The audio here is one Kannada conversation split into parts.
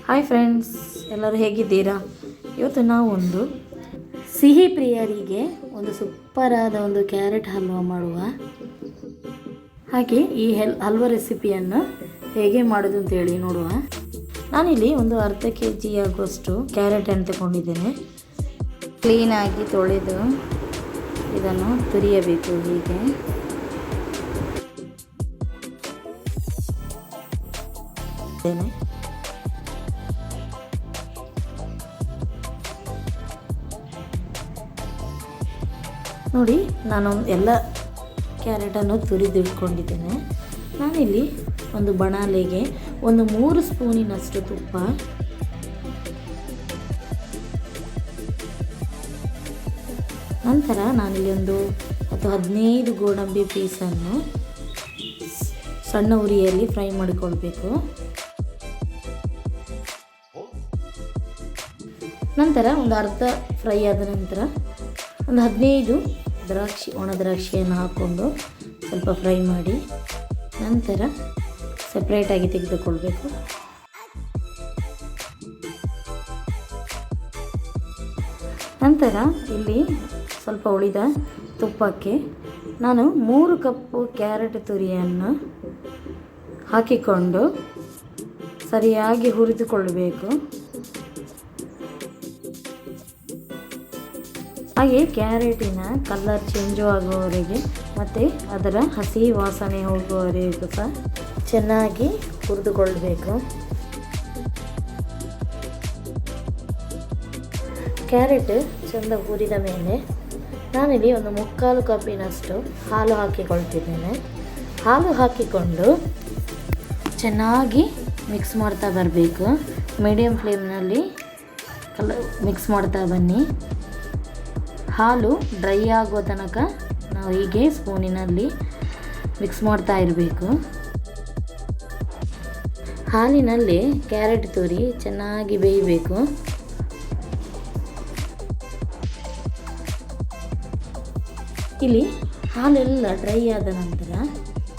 ಹಾಯ್ ಫ್ರೆಂಡ್ಸ್, ಎಲ್ಲರೂ ಹೇಗಿದ್ದೀರಾ? ಇವತ್ತು ನಾವು ಒಂದು ಸಿಹಿ ಪ್ರಿಯರಿಗೆ ಒಂದು ಸೂಪರಾದ ಒಂದು ಕ್ಯಾರೆಟ್ ಹಲ್ವಾ ಮಾಡುವ. ಹಾಗೆ ಈ ಹಲ್ವಾ ರೆಸಿಪಿಯನ್ನು ಹೇಗೆ ಮಾಡೋದು ಅಂತೇಳಿ ನೋಡುವ. ನಾನಿಲ್ಲಿ ಒಂದು ಅರ್ಧ kg ಆಗುವಷ್ಟು ಕ್ಯಾರೆಟನ್ನು ತಗೊಂಡಿದ್ದೇನೆ. ಕ್ಲೀನಾಗಿ ತೊಳೆದು ಇದನ್ನು ತುರಿಯಬೇಕು. ಹೀಗೆ ನೋಡಿ, ನಾನು ಎಲ್ಲ ಕ್ಯಾರೆಟನ್ನು ತುರಿದಿಟ್ಕೊಂಡಿದ್ದೇನೆ. ನಾನಿಲ್ಲಿ ಒಂದು ಬಾಣಲೆಗೆ ಒಂದು 3 ಸ್ಪೂನಿನಷ್ಟು ತುಪ್ಪ, ನಂತರ ನಾನಿಲ್ಲಿ ಒಂದು 10-15 ಗೋಡಂಬಿ ಪೀಸನ್ನು ಸಣ್ಣ ಉರಿಯಲ್ಲಿ ಫ್ರೈ ಮಾಡಿಕೊಳ್ಬೇಕು. ನಂತರ ಒಂದು ಅರ್ಧ ಫ್ರೈ ಆದ ನಂತರ ಒಂದು 15 ಒಣ ದ್ರಾಕ್ಷಿಯನ್ನು ಹಾಕ್ಕೊಂಡು ಸ್ವಲ್ಪ ಫ್ರೈ ಮಾಡಿ ನಂತರ ಸಪ್ರೇಟಾಗಿ ತೆಗೆದುಕೊಳ್ಬೇಕು. ನಂತರ ಇಲ್ಲಿ ಸ್ವಲ್ಪ ಉಳಿದ ತುಪ್ಪಕ್ಕೆ ನಾನು 3 ಕಪ್ಪು ಕ್ಯಾರೆಟ್ ತುರಿಯನ್ನು ಹಾಕಿಕೊಂಡು ಸರಿಯಾಗಿ ಹುರಿದುಕೊಳ್ಳಬೇಕು. ಹಾಗೆ ಕ್ಯಾರೆಟಿನ ಕಲರ್ ಚೇಂಜು ಆಗುವವರೆಗೆ ಮತ್ತು ಅದರ ಹಸಿ ವಾಸನೆ ಹೋಗುವವರೆಗೂ ಸಹ ಚೆನ್ನಾಗಿ ಹುರಿದುಕೊಳ್ಬೇಕು. ಕ್ಯಾರೆಟ್ ಚೆಂದ ಹುರಿದ ಮೇಲೆ ನಾನಿಲ್ಲಿ ಒಂದು 3/4 ಕಪ್ಪಿನಷ್ಟು ಹಾಲು ಹಾಕಿಕೊಳ್ತಿದ್ದೇನೆ. ಹಾಲು ಹಾಕಿಕೊಂಡು ಚೆನ್ನಾಗಿ ಮಿಕ್ಸ್ ಮಾಡ್ತಾ ಬರಬೇಕು. ಮೀಡಿಯಮ್ ಫ್ಲೇಮ್ನಲ್ಲಿ ಮಿಕ್ಸ್ ಮಾಡ್ತಾ ಬನ್ನಿ. ಹಾಲು ಡ್ರೈ ಆಗೋ ತನಕ ನಾವು ಹೀಗೆ ಸ್ಪೂನಿನಲ್ಲಿ ಮಿಕ್ಸ್ ಮಾಡ್ತಾ ಇರಬೇಕು. ಹಾಲಿನಲ್ಲಿ ಕ್ಯಾರೆಟ್ ತುರಿ ಚೆನ್ನಾಗಿ ಬೇಯಬೇಕು. ಇಲ್ಲಿ ಹಾಲೆಲ್ಲ ಡ್ರೈ ಆದ ನಂತರ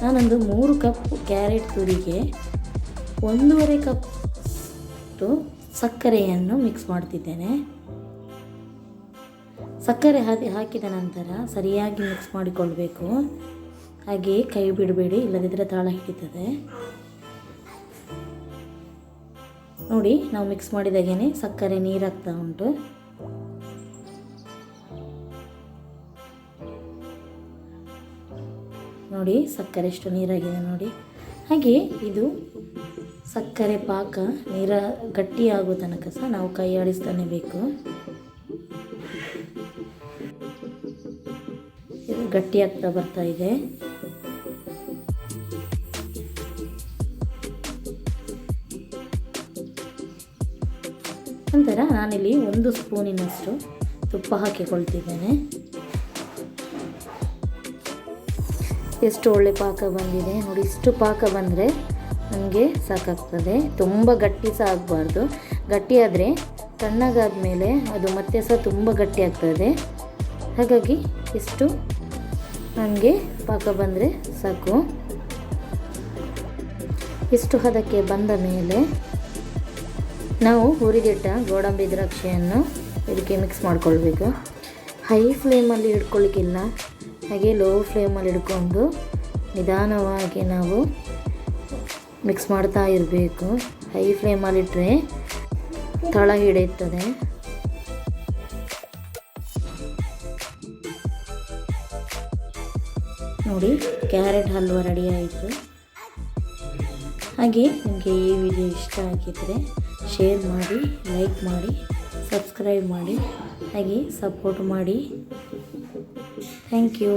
ನಾನೊಂದು 3 ಕಪ್ ಕ್ಯಾರೆಟ್ ತುರಿಗೆ 1.5 ಕಪ್ ಸಕ್ಕರೆಯನ್ನು ಮಿಕ್ಸ್ ಮಾಡ್ತಿದ್ದೇನೆ. ಸಕ್ಕರೆ ಹಾಕಿದ ನಂತರ ಸರಿಯಾಗಿ ಮಿಕ್ಸ್ ಮಾಡಿಕೊಳ್ಬೇಕು. ಹಾಗೆ ಕೈ ಬಿಡಬೇಡಿ, ಇಲ್ಲದಿದ್ದರೆ ತಾಳ ಹಿಡಿತದೆ. ನೋಡಿ, ನಾವು ಮಿಕ್ಸ್ ಮಾಡಿದಾಗೇನೆ ಸಕ್ಕರೆ ನೀರಾಗ್ತಾ ಉಂಟು. ನೋಡಿ ಸಕ್ಕರೆ ಎಷ್ಟು ನೀರಾಗಿದೆ ನೋಡಿ. ಹಾಗೆ ಇದು ಸಕ್ಕರೆ ಪಾಕ ಗಟ್ಟಿಯಾಗೋ ತನಕ ಸಹ ನಾವು ಕೈ ಆಡಿಸ್ತಾನೆ ಬೇಕು. ಇದು ಗಟ್ಟಿಯಾಗ್ತಾ ಬರ್ತಾ ಇದೆ. ನಂತರ ನಾನಿಲ್ಲಿ 1 ಸ್ಪೂನಿನಷ್ಟು ತುಪ್ಪ ಹಾಕಿಕೊಳ್ತಿದ್ದೇನೆ. ಎಷ್ಟು ಒಳ್ಳೆ ಪಾಕ ಬಂದಿದೆ ನೋಡಿ. ಇಷ್ಟು ಪಾಕ ಬಂದರೆ ನಮಗೆ ಸಾಕಾಗ್ತದೆ. ತುಂಬ ಗಟ್ಟಿ ಸಹ ಆಗಬಾರ್ದು. ಗಟ್ಟಿಯಾದರೆ ತಣ್ಣಗಾದ ಮೇಲೆ ಅದು ಮತ್ತೆ ಸಹ ತುಂಬ ಗಟ್ಟಿ ಆಗ್ತದೆ. ಹಾಗಾಗಿ ಇಷ್ಟು ನನಗೆ ಪಾಕ ಬಂದರೆ ಸಾಕು. ಇಷ್ಟು ಹದಕ್ಕೆ ಬಂದ ಮೇಲೆ ನಾವು ಹುರಿದಿಟ್ಟ ಗೋಡಂಬಿ ದ್ರಾಕ್ಷಿಯನ್ನು ಇದಕ್ಕೆ ಮಿಕ್ಸ್ ಮಾಡಿಕೊಳ್ಬೇಕು. ಹೈ ಫ್ಲೇಮಲ್ಲಿ ಇಟ್ಕೊಳ್ಳಿಕ್ಕಿಲ್ಲ, ಹಾಗೆ ಲೋ ಫ್ಲೇಮಲ್ಲಿ ಇಟ್ಕೊಂಡು ನಿಧಾನವಾಗಿ ನಾವು ಮಿಕ್ಸ್ ಮಾಡ್ತಾ ಇರಬೇಕು. ಹೈ ಫ್ಲೇಮಲ್ಲಿಟ್ಟರೆ ತಳ ಹಿಡಿಯುತ್ತದೆ. ನೋಡಿ, ಕ್ಯಾರೆಟ್ ಹಲ್ವಾ ರೆಡಿ ಆಯಿತು. ಹಾಗೆ ನಿಮಗೆ ಈ ವಿಡಿಯೋ ಇಷ್ಟ ಆಗಿದ್ದರೆ ಶೇರ್ ಮಾಡಿ, ಲೈಕ್ ಮಾಡಿ, ಸಬ್ಸ್ಕ್ರೈಬ್ ಮಾಡಿ, ಹಾಗೆ ಸಪೋರ್ಟ್ ಮಾಡಿ. Thank you.